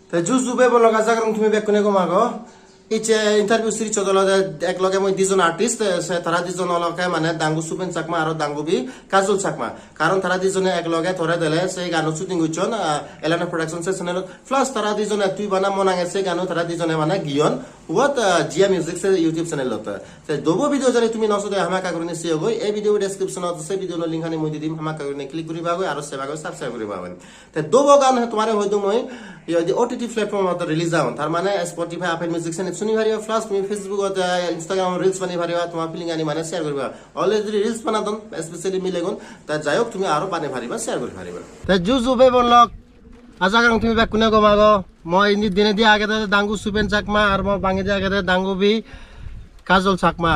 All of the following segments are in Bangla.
তে জু জুবে বলো গাজা করম তুমি বেকুনে গমাগো ইচে ইন্টারভিউ সিরিজ চদল এক লগে মই দুজন আর্টিস্ট তারা দুজন লগে মানে দাঙ্গু সুপেন চাকমা আর দাঙ্গুবি কাজল চাকমা কারণ তারা দুজনে এক লগে থরে দেলে সেই গান শুটিং হইছন এলানা প্রোডাকশন চ্যানেল প্লাস তারা দুজনে তুই বানা মো নাঙে সেই গান তারা দুজনে মানে গিয়ন what জিয়া মিউজিক সে ইউটিউব চ্যানেল লতে তে দোবো ভিডিও জানি তুমি নসদে হামাকা করনে সিও গই এই ভিডিও ডেসক্রিপশন অত সেই ভিডিও লিংক হানি মই দিম হামাকা করনে ক্লিক করিবা গই আর সেবা গই সাবস্ক্রাইব করিবা গই তে দোবো গান তোমারে হইদু মই ইদি ওটিটি প্ল্যাটফর্ম অত রিলিজ আউন তার মানে স্পটিফাই আপেল মিউজিক সে শুনি ভারিও প্লাস তুমি ফেসবুক অত ইনস্টাগ্রাম রিলস বানি ভারিও তোমার ফিলিং আনি মানে শেয়ার করিবা অলরেডি রিলস বানাদন স্পেশালি মিলেগুন তা যাইওক তুমি আরো বানি ভারিবা শেয়ার করি ভারিবা তে জু জুবে বলক আজা গাং তুমি বেকুনে গমাগো মই ইনি দিনে দি আগে দাঙ্গু সুপেন চাকমা আর মই বাঙ্গি দি আগে দাঙ্গুবি কাজল চাকমা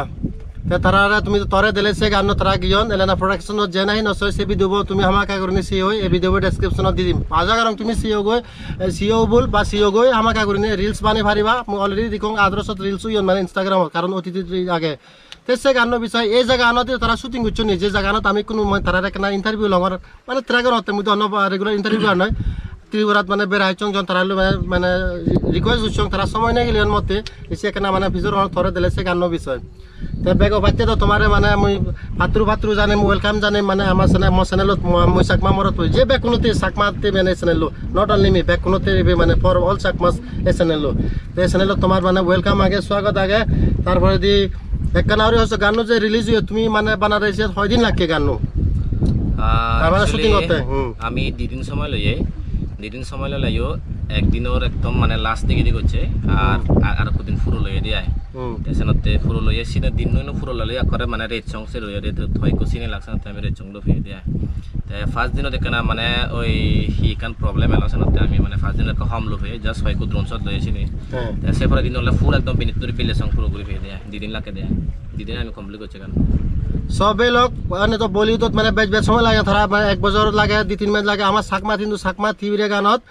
তে তারা তুমি তরে দিলে সে গান তারা গিয়ন এলানা প্রোডাকশন যে নাই নসয় সে ভিডিও তুমি হামাকা করনি সি হই এই ভিডিও ডেসক্রিপশন দি দিম আজা গাং তুমি সিও গই সিও বল বা সিও গই হামাকা করনি রিলস বানি ভারিবা মই অলরেডি দিকং আদরসত রিলস ইয়ন মানে ইনস্টাগ্রাম কারণ অতিথি আগে তেসে গান বিষয় এই জায়গা আনতে তারা শুটিং করছো নিজে জায়গা আনত আমি কোনো তারা একটা ইন্টারভিউ লঙর মানে ত্রাগর হতে মুই তো অন্য রেগুলার ইন্টারভিউ আর নয় ত্রিপুরাত মানে বেড়াইছং জন তারা মানে রিকোয়েস্ট হচ্ছং তারা সময় নেই গেলে মতে এসে কেনা মানে ভিজর থরে দিলে সে গান বিষয় তে বেগ বাচ্চা তো তোমার মানে মুই ভাতরু জানে ওয়েলকাম জানে মানে আমার চ্যানেলত মই চাকমা মরত যে বেগ কোনোতে চাকমাতে মানে চ্যানেল নট অনলি মি বেগ কোনোতে মানে ফর অল চাকমাস এই চ্যানেল এই চ্যানেলত তোমার মানে ওয়েলকাম আগে স্বাগত আগে তারপরে দি একখানা আরে হচ্ছে গান যে রিলিজ হয়ে তুমি মানে বানাইছে 6 দিন লাগে গান মানে শুটিং হতে আমি দুদিন সময় লইয়ে দুদিন সময় লাইও একদিনের একদম মানে লাস্ট দিকে দি করছে আর কদিন ফুরো লইয়ে দিয়ে তেসনতে ফুরো লইয়ে সিনে দিন নইনো ফুরো লইয়া করে মানে রেড সং সে লইয়ে রে থই কো সিনে লাগছে আমি রেড সং লো ফিয়ে দিয়ে তে ফার্স্ট দিনও দেখে না মানে ওই হি কান প্রবলেম এলো সনতে আমি মানে ফার্স্ট দিনের কম লো হয়ে জাস্ট হয় কো ড্রোন শট লইয়েছি নি তে সে পরে দিন হলে ফুল একদম বিনিত করে বিলে সং ফুরো করে ফিয়ে দিয়ে দুদিন লাগে দিয়ে দুদিন আমি কমপ্লিট করছি গান সবে লোক মানে তো বলিউডত মানে বেশ বেশ সময় লাগে ধরা এক বছর লাগে 2-3 মাস লাগে আমার চাকমা কিন্তু চাকমা থিবিরে গানত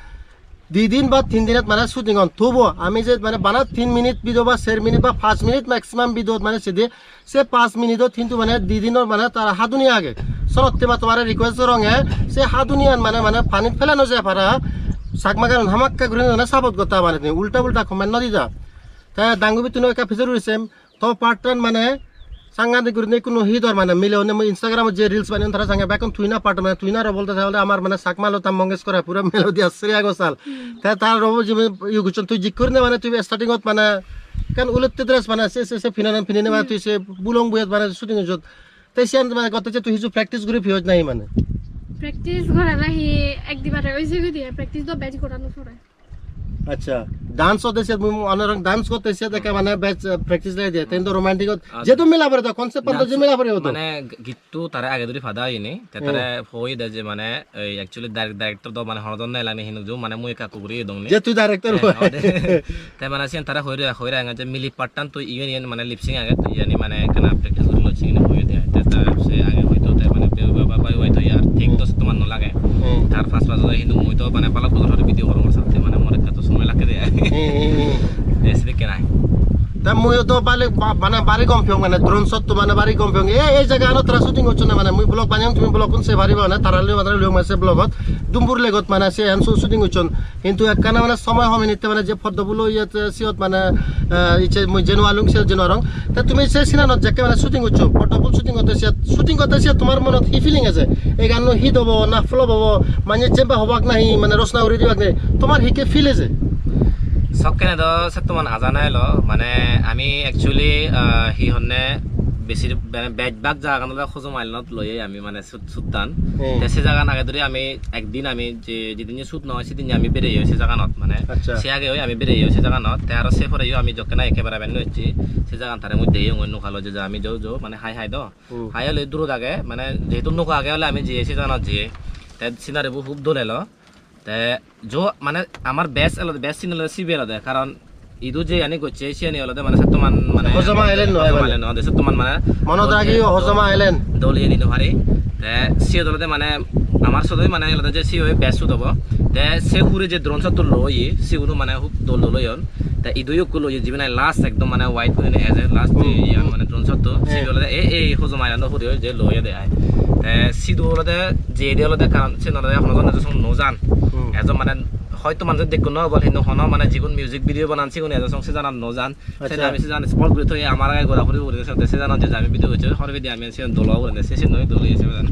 2 দিন বা 3 দিনত মানে শুটিং অন থবো আমি যে মানে বানা 3 মিনিট ভিডিও বা 4 মিনিট বা 5 মিনিট ম্যাক্সিমাম ভিডিও মানে সিধে সে 5 মিনিটত কিন্তু মানে 2 দিনের মানে তার হাতুনিয়া আগে সনতে মা তোমার রিকোয়েস্ট রঙে সে হাতুনিয়ান মানে মানে পানিত ফেলানো যায় পারা চাকমা গান হামাক্কা ঘুরে না সাপোর্ট করতে মানে উল্টা উল্টা কমেন্ট না দিদা তাই দাঙ্গুবি তুমি একটা ফিচার রইছে তো পার্টন মানে সাংঘাতিক করে নেই কোনো হিদর মানে মিলে মই ইনস্টাগ্রামে যে রিলস বানিয়ে তারা সাংঘা বেকন তুই না পার্ট মানে তুই না বলতে তাহলে আমার মানে চাকমা লতা মঙ্গেশ করা পুরো মেলোডি শ্রেয়া গোসাল তাই তার রব যে ইউ গুছন তুই জিক করে নে মানে তুই স্টার্টিংত মানে কারণ উলতে ড্রেস মানে সে ফিনে মানে তুই সে বুলং বুয়েত মানে শুটিং যত তাই সে মানে কত যে তুই হিজু প্র্যাকটিস করে ফিওজ নাই মানে প্র্যাকটিস করা নাহি একদিবারে ওই যে দিয়ে প্র্যাকটিস তো ব্যাচ করানো পড়ে আচ্ছা ডান্স হতেছে অনেক ডান্স করতেছে দেখে মানে ব্যাচ প্র্যাকটিস লাগে দিয়ে তেন তো রোমান্টিক যে তো মিলা পড়ে তো কনসেপ্ট পন্দ যে মিলা পড়ে হতো মানে গীতটো তারে আগে ধরে ফাদা হইনি তারে হই দে যে মানে অ্যাকচুয়ালি ডাইরেক্টর তো মানে হরদন নাই লাগে হিনু যে মানে মই কাকু করি দং নি যে তুই ডাইরেক্টর তাই মানে সেন তারা হইরা আগে যে মিলি পাট্টান তো ইউনিয়ন মানে লিপসিং আগে তো ইয়ানি মানে কানা প্র্যাকটিস করে লছিং নি হই দেয় তা সে আগে হইতো তাই মানে বাবা হইতো ইয়ার ঠিক তো তো মান লাগে তার ফার্স্ট ফার্স্ট হিনু মই তো মানে পালা বছর ভিডিও করব সাথে মানে মরে কত সময় লাগে দেয় এসে কে নাই তা মই তো মানে বাড়ি কম ফিং মানে ড্রোন শট তো মানে বাড়ি কম ফিং এই জায়গা আনো তারা শুটিং হচ্ছে না মানে মই ব্লগ বানিয়াম তুমি ব্লগ কোন সে ভারিবা না তারা লিও মাসে ব্লগত দুমপুর লেগত মানে সে আনসু শুটিং হচ্ছন কিন্তু একখানা মানে সময় হবে নিতে মানে যে ফদ্দবুলো ইয়াতে সিয়ত মানে ইচ্ছে মই জেনুয়ালুং সে জেনুয়ারং তা তুমি সে সিনানত যাকে মানে শুটিং হচ্ছ ফদ্দবুল শুটিং করতে সে তোমার মনত হি ফিলিং আছে এই গান হিট হবো না ফ্লপ হবো মানে চেম্বা হবাক নাই মানে রচনা উড়ি দিবাক নাই তোমার হিকে ফিল আছে সবকেনে তো সেতমান আজানাই ল মানে আমি অ্যাকচুয়ালি হি হন্নে বেশি মানে বেজবাগ জায়গা খোঁজো মাইলত লয়ে আমি মানে সুতান সে জায়গা আগে ধরে আমি একদিন আমি যে যেদিন সুত নহয় সেদিন আমি বেড়ে সে জায়গানত মানে সে আগে আমি বেড়ে সে জায়গানত তে আর সে পরে আমি যখন না একেবারে বেন হচ্ছি সে জায়গা তারে মধ্যে অন্য খালো যে আমি যাও মানে হাই দো হাই হলে দূর আগে মানে যেহেতু নৌকা আগে হলে আমি যে সে জায়গানত যে সিনারি খুব দোলে লো जो माने আমার বেস আলাদা বেস সিন আলাদা সিবি আলাদা কারণ ইদু যে আনি করছে সিয়ানি আলাদা মানে সত্যমান মানে হজমা আইলেন নয় মানে নয় সত্যমান মানে মনত রাখি হজমা আইলেন দলিয়ে দিন হারি তে সিয়া দলতে মানে আমার সাথে মানে আলাদা যে সি হয় বেসু দব তে সে হুরে যে দ্রোন সত লই সি উনো মানে খুব দল লয়ন তে ইদুয়ো কলো যে জীবনে লাস্ট একদম মানে হোয়াইট করে নে এজ লাস্ট ইয়া মানে দ্রোন সত সি দলতে এই হজমা আইলানো হুরে যে লয়ে দেয় তে সি দলতে যে দলতে কারণ সে নলতে এখন নজান এজন মানে হয়তো মানুষ দেখো না বল হিন্দু হন মানে জীবন মিউজিক ভিডিও বানানছি কোন এজা সংসে জানান ন জান সেটা আমি সে জান স্পট করে থই আমার আগে ঘোরাঘুরি করে সে জানান যে আমি ভিডিও হচ্ছে হরবে দি আমি সে দোলা করে সে নয় দলে এসে জান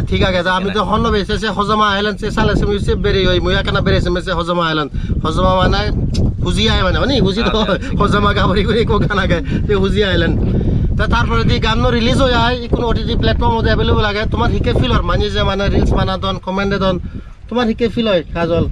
ঠিক আছে আমি তো হন বেসে সে হজমা আইল্যান্ড সে সালে সে বেরি হই মুয়া কানা বেরেছে সে হজমা আইল্যান্ড হজমা মানে হুজি আই মানে হুজি তো হজমা গাবরি করে কো গানা গায় সে হুজি আইল্যান্ড তা তারপরে দি গান রিলিজ হয়ে যায় কোনো ওটিটি প্ল্যাটফর্ম মধ্যে অ্যাভেলেবল লাগে তোমার হিকে ফিল হয় মানে যে মানে রিলস বানাদন কমেন্টে দন তোমার হিকে ফিল হয় কাজল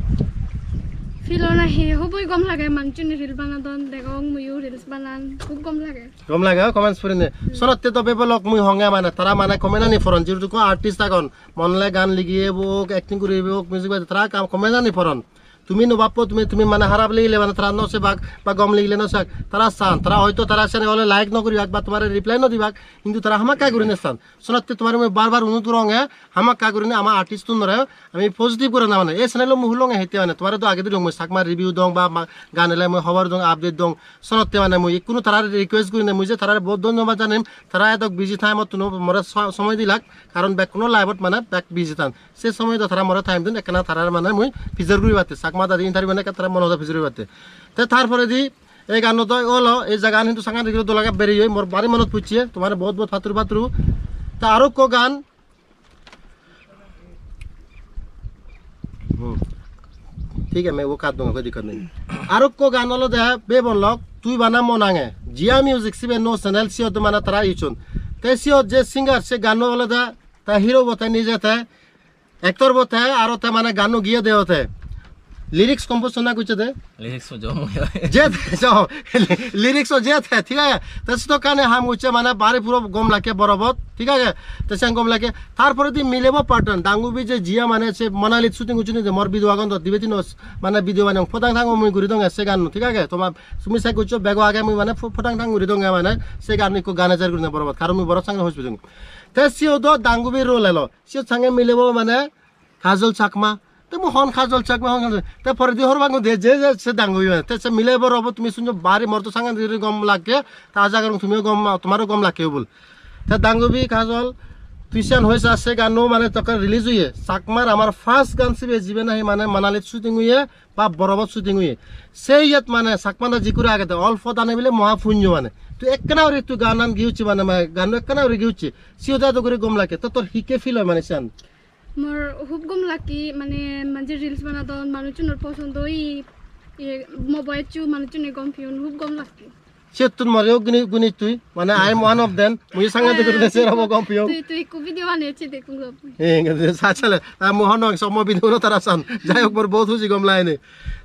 ফিল না হে হবই গম লাগে মানচুনি রিল বানাদন দেখং মুইও রিলস বানান খুব গম লাগে কমেন্টস পড়িনে সনতে তো বেবলক মুই হঙ্গে মানে তারা মানে কমেন্ট আনি ফরন যেটুকু আর্টিস্ট আগন মনলে গান লিগিয়ে বোক অ্যাক্টিং করিবে বোক মিউজিক বাজে তারা কাম কমেন্ট আনি ফরন তুমি নবাপো তুমি মানে হারাপ লিগলে মানে তারা নসে বাক বা গম লিগলে নসাক তারা সান তারা হয়তো তারা সেনে হলে লাইক নকরিবাক বা তোমার রিপ্লাই নদিবাক কিন্তু তারা হামাক কা করিনে সান সনতে তোমার মই বারবার অনুত রঙে হামাক কা করিনে আমার আর্টিস্ট তুনরে আমি পজিটিভ করে না মানে এই চ্যানেল মু হুলঙে হেতে মানে তোমার তো আগে দিলং মই সাকমা রিভিউ দং বা গান এলাই মই খবর দং আপডেট দং সনতে মানে মই কোনো তারা রিকোয়েস্ট করিনে মই যে তারা বহুত ধন্যবাদ জানিম তারা এত বিজি টাইমত তুনো মরে সময় দিলাক কারণ ব্যাক কোনো লাইভত মানে ব্যাক বিজি টান সে সময় তো তারা মরে টাইম দিন একনা তারা মানে মই ফিচার করি বাতে সাকমা দাদি ইন্টারভিউ মানে তারা মনে হয় ফিচার করি বাতে তে তারপরে দি এই গান তো ওলো এই জায়গা কিন্তু সাঙ্গা দিকে তো লাগা বেরি হই মোর বাড়ি মনত পুছিয়ে তোমার বহুত বহুত ফাতুরু তা আরো কো গান ठीक है मैं वो काट दूंगा कोई दिक्कत नहीं आरुक को गाना लो दे बे बोलक तुई बाना मो नांगे जिया म्यूजिक सिबे नो चैनल सियो तो माना तरा इचुन ते सियो जे सिंगर से गानो वाला दा ता हीरो बता निजे थे एक्टर बता आरो ते माने गानो गिए दे होते लिरिक्स कंपोज ना कुछ दे लिरिक्स जो जे जो लिरिक्स जे थे ठीक है तस तो काने हम उच्च माने बारे पूरा गम लाके बराबर ठीक है तसे गम लाके तारपरे दी मिलेबो पार्टन डांगु बि जे जिया माने से मनाली शूटिंग उचुनि जे मोर भिडिओ आगन तो दिबेति नस माने भिडिओ माने फटांग थांग मुइ गुरि दंग से गान ठीक है तोमा सुमि साइ कुछ बेगो आगे मुइ माने फटांग थांग गुरि दंग माने से गान को गाना जार गुरि बराबर कारण मुइ बराबर संग हॉस्पिटल तसियो दो डांगु बि रोल लेलो सियो संगे मिलेबो माने काजल चाकमा ते मो हन काजल चाकमा हन ते पर दि हरबांगो दे जे से डांगु ते से मिलेबो रबो तुमि सुनो बारे मोर तो संग दिरि गम लागे ताजा गरम तुमि गम तुम्हारो गम लागे बोल ते डांगु बि काजल তুইশান হয়েছে আছে গানও মানে তখন রিলিজ হইয়ে চাকমার আমার ফার্স্ট গান সিবে জিবে নাহি মানে মানালিত শুটিং হইয়ে বা বরবত শুটিং হইয়ে সেই ইয়াত মানে চাকমানা জিকুরে আগে অল্প দানে বলে মহাপুণ্য মানে তুই একখানা ওরে তুই গান আন গিয়েছি মানে গান একখানা ওরে গিয়েছি সিওদা তো করে গম লাগে তো তোর হিকে ফিল হয় মানে চান মোর খুব গম লাগি মানে মানে রিলস বানাদন মানুষজনের পছন্দ ই মোবাইল চু মানুষজনের গম ফিউন খুব গম লাগি সেতুন মরেও গুনি তুই মানে I am one of then মুই সাঙ্গা দেখে দেশে রব গম পিও তুই কো ভিডিও বানিয়েছি দেখুন গপ সাচলে মোহন সম ভিডিও তারা সান যাই হোক বহুত খুশি গম লাইনে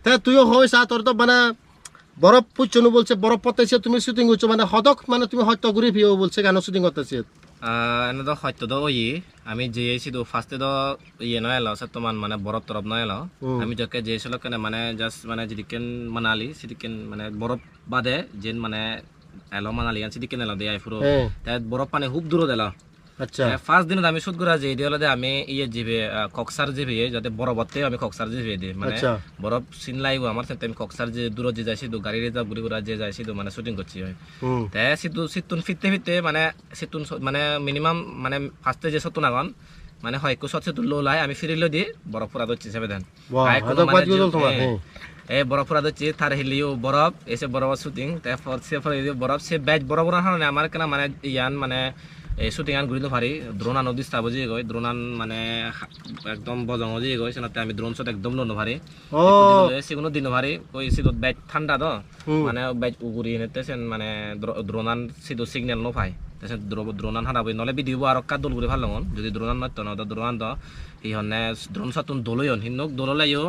তে তুইও হই সা তোর তো মানে বরফ পুচনু বলছে বরফ পতাইছে তুমি শুটিং হচ্ছে মানে হদক মানে তুমি হয়তো ঘুরে ভিও বলছে গান শুটিং করতেছে এনে তো হয়তো তো ওই আমি যে এসিতো ফার্স্টে তো ইয়ে নয় এলো সত্যমান মানে বরফ তরফ নয় এলো আমি তোকে যে এসেছিল কেন মানে জাস্ট মানে যেদিকেন মানালি সেদিকেন মানে বরফ বাদে যেন মানে এলো মানালি আন সেদিকেন এলো দেয় পুরো তাই বরফ পানি খুব দূর এলো আচ্ছা ফার্স্ট দিন আমি শুট করা যে এডি হলো আমি ইয়ে জিবে কক্সার জিবে যাতে বরফতে আমি কক্সার জিবে দে মানে বরফ সিন লাইগো আমার সাথে আমি কক্সার যে দূর যে যাইছি তো গাড়ি রিজার্ভ ঘুরে ঘুরে যে যাইছি তো মানে শুটিং করছি হয় তাই সিতুন ফিরতে মানে সিতুন মানে মিনিমাম মানে ফার্স্টে যে সতুন আগন মানে হয় কো সচ্ছে তুল লাই আমি ফিরিলো দি বরফ পুরা দচ্ছি সেবে দেন এই বরফ পুরা দচ্ছি তার হিলিও বরফ এসে বরফ শুটিং তারপর সে বরফ সে ব্যাচ বরফ না আমার কেন মানে ইয়ান মানে এই শুটিং আন ঘুরিতে পারি দ্রোণ নদী স্থাপ যে গই দ্রোণ মানে একদম বজং যে গই সেনাতে আমি দ্রোণ শট একদম লনো পারি সেগুলো দিন পারি ওই সিধ ব্যাচ ঠান্ডা তো মানে ব্যাচ উগুরি নেতে সেন মানে দ্রোণান সিধ সিগন্যাল নো পাই তাছে দ্রোণান হারাবই নলে বিদিব আর কা দল ঘুরে ভালো যদি দ্রোণান নয় তো দ্রোণান তো এই হনে দ্রোণ সাতুন দলইন হিন্দক দললাইও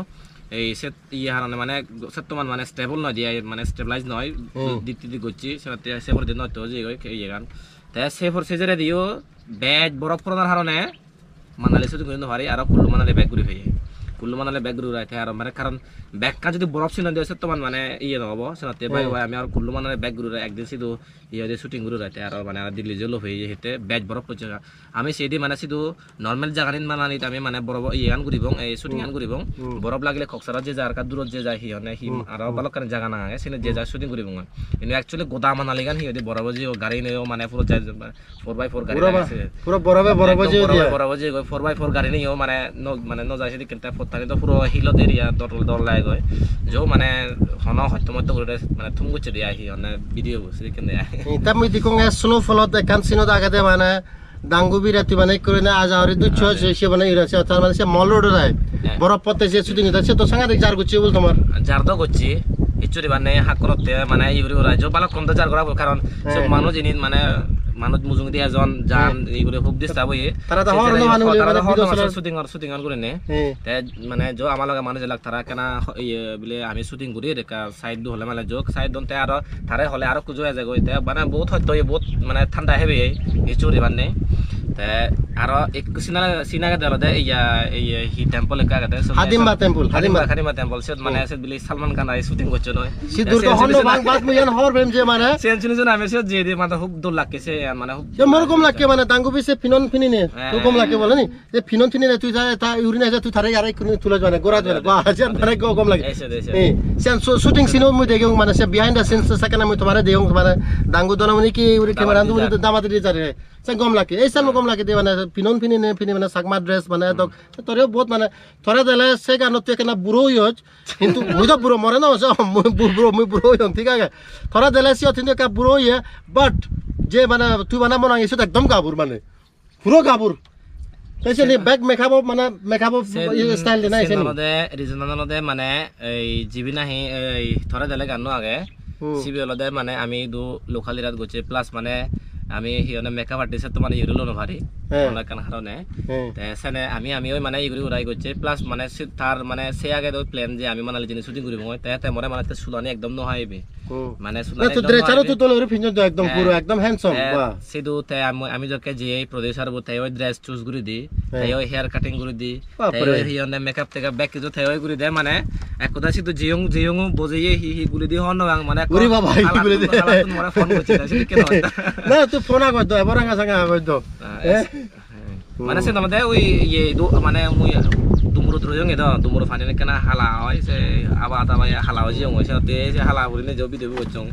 এই সেট ইয়ে হারানে মানে সেটমান মানে স্টেবল নয় দিয়ে মানে স্টেবিলাইজ নয় দিতি গচ্ছি সেনাতে সেবর দিন নয় তো যে গই এই গান তাই সে ফর সেজরে দিও ব্যাগ বরফ পড়ার হারণে মানালি শুধু কিন্তু ভারি আর কুল্লু মানালি ব্যাগ ঘুরে ফেয়ে কুল্লু মানালি ব্যাগ ঘুরে রাখে আর মানে কারণ ব্যাগটা যদি বরফ ছিল দিয়ে তো মানে ইয়ে নহব সেনাতে ভাই ভাই আমি আর কুল্লু মানালি ব্যাগ ঘুরে একদিন শুধু ইয়ে দিয়ে শুটিং ঘুরে রাখতে আর মানে আর দিল্লি জেলো হয়ে হেঁটে ব্যাগ বরফ পড়ছে আমি সেইদি মানে শুধু নর্মাল জায়গানিন মানালিত আমি মানে বরফ ইয়ে গান ঘুরিব এই শুটিং গান ঘুরিব বরফ লাগলে কক্সারা যে যার কার দূরত যে যায় হিনে হি আর ভালো কারণ জায়গা না আগে সেনে যে যায় শুটিং ঘুরিব কিন্তু অ্যাকচুয়ালি গোদা মানালি গান হিয়ে বরফ যে গাড়ি নেও মানে পুরো 4x4 গাড়ি আছে পুরো বরফে বরফ যে 4x4 গাড়ি নেও মানে মানে ন যায় সেদিকে পত্তানি তো পুরো হিলত এরিয়া দল লাই গয় যো মানে হন হয়তো মতো করে মানে থুম গুছে দিয়া হি হনে ভিডিও বসে কেন দেয়া তাম মই দিকং স্নো ফলত কান সিনো আগাতে মানে ডাঙ্গু বিরাতি মানে করে না আজ আরে দুচ্ছ সে মানে ইরাছে তার মানে সে মল রোড রায় বরফ পতে যে শুটিং এটা সে তো সাংঘাতিক জার গুছে বল তোমার জার তো করছি ইচুরি মানে হাক করতে মানে ইউরি ওরা যো বালা কম তো জার করা কারণ সব মানুষ জিনি মানে মানুষ মুজুং দিয়া জন জান এইগুলো খুব ডিস্টার্ব হই তারা তো হর না মানুষ মানে ভিডিও শুটিং করে নে তে মানে যো আমার লাগা মানুষ লাগ তারা কেনা বলে আমি শুটিং করি রেকা সাইড দু হলে মানে যোগ সাইড দনতে আর তারে হলে আর কুজো যায় গইতে মানে বহুত হয়তো বহুত মানে ঠান্ডা হেবে ইচুরি মানে তে আর এক সিনাগা দল দে এই হি টেম্পল একা গতে হাদিমবা টেম্পল সে মানে সে বলি সালমান খান আই শুটিং করছে নয় সিদুর তো হন্ড বাং বাত মুয়ান হর বেম যে মানে সেন শুনে আমি সে যে মানে খুব দূর লাগছে মানে খুব যে মরকম লাগে মানে ডাঙ্গু বিসে ফিনন ফিনিনে তো কম লাগে বলে নি যে ফিনন ফিনিনে তুই যায় তা ইউরিন আছে তুই থারে আরে কোন তুলে জানে গোরা জানে বা যে মানে কম লাগে সেন শুটিং সিনো মুই দেখং মানে সে বিহাইন্ড দ্য সিনস সেকেন্ড আমি তোমারে দেং মানে ডাঙ্গু দনামনি কি ইউরি ক্যামেরা আন্দু মুই দামাতে দি যারে সে কম লাগে এই সাল কম লাগে দে মানে ফিনন ফিনিনে ফিনি মানে সাকমা ড্রেস মানে তো তোরে বহুত মানে থরে দেলে সে গানো তুই কেনা বুড়ো হইছ কিন্তু মুই তো বুড়ো মরে না মুই বুড়ো হইম ঠিক আছে থরে দেলে সি অতিন কা বুড়ো হইয়ে বাট যে মানে তুই বানা মন আইছ একদম গাবুর মানে পুরো গাবুর তাইছে নি ব্যাক মেকআপ মানে মেকআপ স্টাইল দে না আইছে নদে রিজনাল নদে মানে এই জিবিনা হি এই থরে দেলে গানো আগে সিবি হলদে মানে আমি দু লোকালিরাত গছে প্লাস মানে আমি হিয়নে মেকআপ আর্টিস্ট তো মানে ইউরো ভারি অনেক কান হারনে তে সেনে আমি ওই মানে ইগুরি উড়াই গছে প্লাস মানে তার মানে সে আগে তো প্ল্যান যে আমি মানে জিনিস শুটিং করিব তে মরে মানে সুলানি একদম ন হইবে মানে সুলানি তো ড্রেসারও তো তোলে ফিনজ তো একদম পুরো একদম হ্যান্ডসাম বাহ সিদু তে আমি যকে যে প্রোডিউসার বতে ওই ড্রেস চুজ করে দি তাই ওই হেয়ার কাটিং করে দি তাই ওই হিয়নে মেকআপ থেকে ব্যাক কিছু তাই ওই করে দে মানে এক কথা সিদু জিয়ং বজেয়ে হি গুলি দি হন মানে ওরে বাবা হি গুলি দে তোমরা ফোন করছিস কেন না তুই ফোন আগত দে বরাঙ্গা সাঙ্গা আগত দে মানে সে নমদে ওই ইয়ে মানে মুই দুমুরো দ্রয়ং এদা দুমুরো ফানি কেনা হালা হয় সে আবা তাবা হালা হয় যে ওই সাথে সে হালা বলিনে যে ভিডিও করছং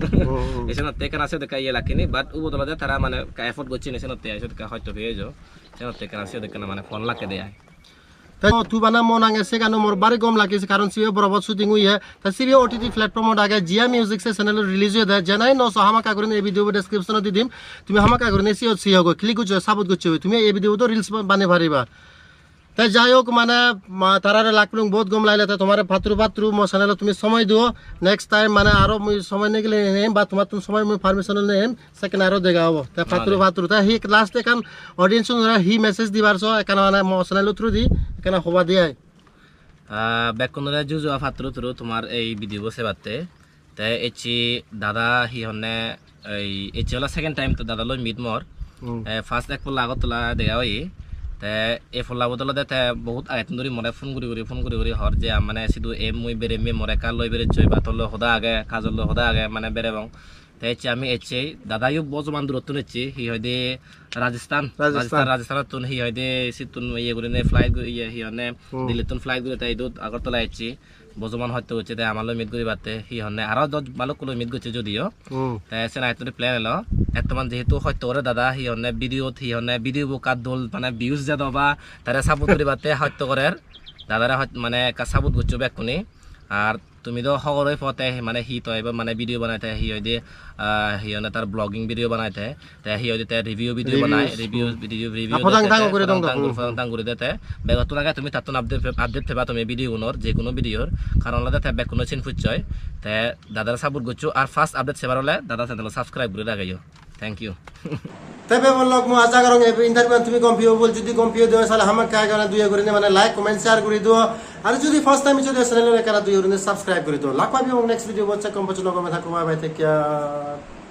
এসে নতে কেনা সে দেখা ইয়ে লাকিনি বাট ও বদলাতে তারা মানে এফোর্ট করছে এসে নতে আইছে কা হয়তো হয়ে যাও সে নতে কেনা সে দেখা মানে ফোন লাকে দেয় তুই বানা মো নাঙ্গে সে গানো মোর বারে গম লাগিছে কারণ সিও বরাবর শুটিং হুই হে তা সিও ওটিটি প্ল্যাটফর্ম আগে জিয়া মিউজিক সে চ্যানেল রিলিজ হয়ে দেয় জানাই ন হামাকা করে এই ভিডিও ডেসক্রিপশন দি দিম তুমি হামাকা করে সিও সিও গো ক্লিক করছো সাবুত করছো তুমি এই ভিডিও তো রিলস বানে পারিবা তাই যাই হোক মানে তারারে লাকলুং বহুত গম লাইলে তা তোমার পাত্রু মো চ্যানেল তুমি সময় দিও নেক্সট টাইম মানে আরো মুই সময় নে গেলে নেম বা তোমার তুমি সময় মুই পারমিশন নেম সেকেন্ড আরো দেখা হবো তা পাত্রু তা হি লাস্ট একান অডিয়েন্স হি মেসেজ দিবার সো একান মানে মো চ্যানেল থ্রু দি একান হবা দিয়াই বেকনরে জুজু পাত্রু তোমার এই ভিডিও বসে বাতে তাই এচি দাদা হি হনে এই এচি হলা সেকেন্ড টাইম তো দাদা লই মিট মর ফার্স্ট এক পল আগত তোলা দেখা হই তে এ ফলা বদলতে তে বহুত আইতন ধরি মনে ফোন করি হর যে মানে সিধু এম মুই বেরে মে মরে কাল লই বেরে চই বা তল হদা আগে কাজল হদা আগে মানে বেরে বং তে আমি এচে দাদাইও বজমান দূরত্ব নেছি হি হইদে রাজস্থান তুন হি হইদে সিতুন ইয়ে করে নে ফ্লাইট ইয়ে হি হনে দিল্লি তুন ফ্লাইট করে তাই দুধ আগরতলা এচি বজমান হয়তো হচ্ছে তাই আমার মিট করি বাতে হি হনে আরো 10 ভালো কোনো মিট করছে যদিও তাই সে নাইতো প্ল্যান এলো এতমান যেহেতু হয়তো করে দাদা হি হনে ভিডিও বোকার দোল মানে ভিউজ যা দবা তারা সাপোর্ট করি বাতে হয়তো করে দাদারা মানে সাপোর্ট করছো বেকুনি আর তুমি তো সকলেই পথে মানে হি তো এবার মানে ভিডিও বানাইতে হি হইদে হিয়নে তার ব্লগিং ভিডিও বানাইতে তাই হি হইদে তার রিভিউ ভিডিও বানায় রিভিউ দাং করে দেতে বেগত লাগে তুমি তাত আপডেট পেবা তুমি ভিডিও গুণর যে কোনো ভিডিওর কারণ লাগে তাই বেক কোনো চিন ফুটছয় তাই দাদার সাপোর্ট করছো আর ফার্স্ট আপডেট সেবার হলে দাদা চ্যানেল সাবস্ক্রাইব করে রাখাইও থ্যাংক ইউ তবে বলক মু আশা করং এই ইন্টারভিউ তুমি কম্পিও বল যদি কম্পিও দেও সালে হামাক কায় গানা দুই করে মানে লাইক কমেন্ট শেয়ার করে দিও আর যদি ফার্স্ট টাইম যদি চ্যানেলে কারা দুই করে সাবস্ক্রাইব করে দিও লাখ পাবি নেক্সট ভিডিও বচ্চা কম্পোজ লগমে থাকো বাই বাই টেক কেয়ার